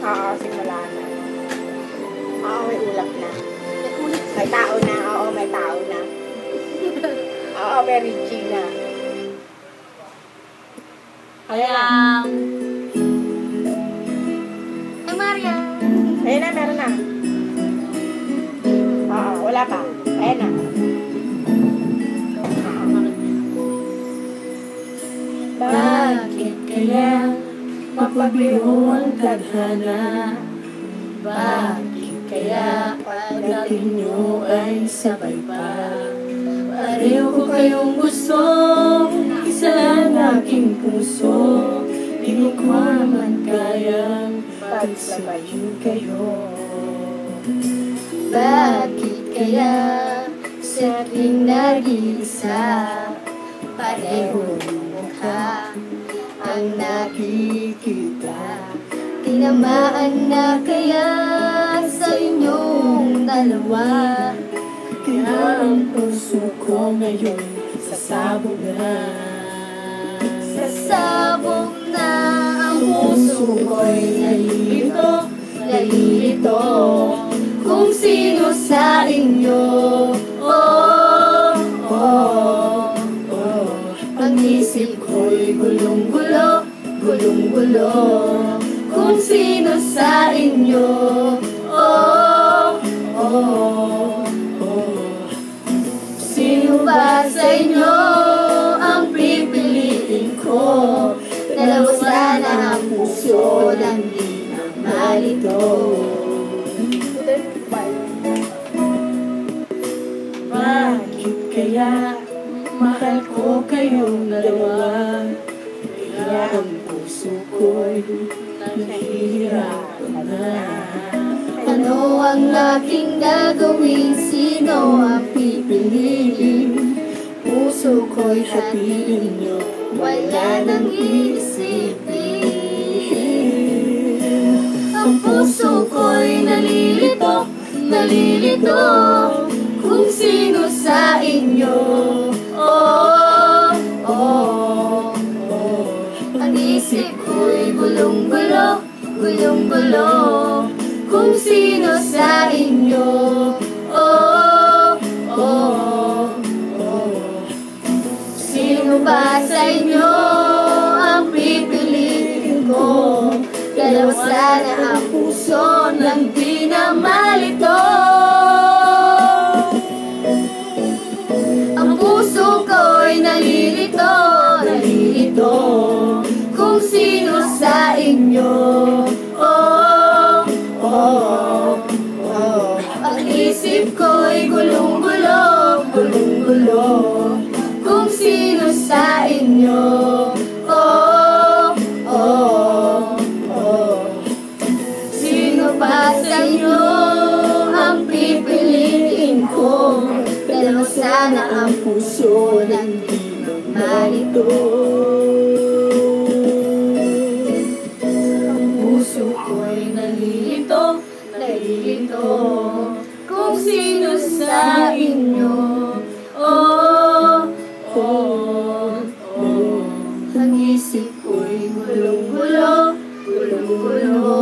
Oo, simula na. Oo, may ulap na. May tao na. Oo, may tao na. Oo, may reaching na. Ayan. Ay, Maria. Ayan na, meron na. Oo, wala pa. Ayan na. Bakit kaya mapabiho ang tadhana? Bakit kaya pagdating nyo ay sabay pa? Pareho ko kayong gusto, isa lang aking puso. Di ko naman kayang pagsabayin kayo. Bakit kaya sa aking nag-iisa, pareho mukha ang nakikita? Tinamaan na kaya sa inyong dalawa? Kaya ang puso ko ngayon sasabog na. Sasabog na ang puso ko'y nalilito, nalilito. Kung sino sa inyo, oh, oh, oh. Ang isip ko'y gulong-gulo, gulong-gulo. Kung sino sa inyo, oh, oh, oh. Sino ba sa inyo ang pipiliin ko? Dalawa sana ang puso ng di na malito. Bakit kaya mahal ko kayong dalawa? Kaya ang puso ko'y nahihirapan na. Ano ang aking gagawin? Sino ang pipiliin? Puso ko'y hatiin nyo, wala nang iisipin. Ang puso ko'y nalilito, nalilito. Kung sino sa inyo, oh, oh, oh. Ang isip ko'y gulong-gulo, gulong-gulo. Kung sino sa inyo, oh, oh, oh. Sino ba sa inyo ang pipiliin ko? Dalawa sana ang puso ng di na malito. Ang puso ko'y nalilito, nalilito. Kung sino sa inyo, oh, oh, oh. Ang isip ko'y gulong-gulo, gulong-gulo. Kung sino sa inyo, oh, oh, oh. Sino ba sa inyo ang pipiliin ko? Dalawa sana ang puso ng di malito. Ang puso ko'y nalilito, nalilito. Kung sino sa inyo, oh, oh, oh. Ang isip ko'y gulong-gulo, gulong-gulo.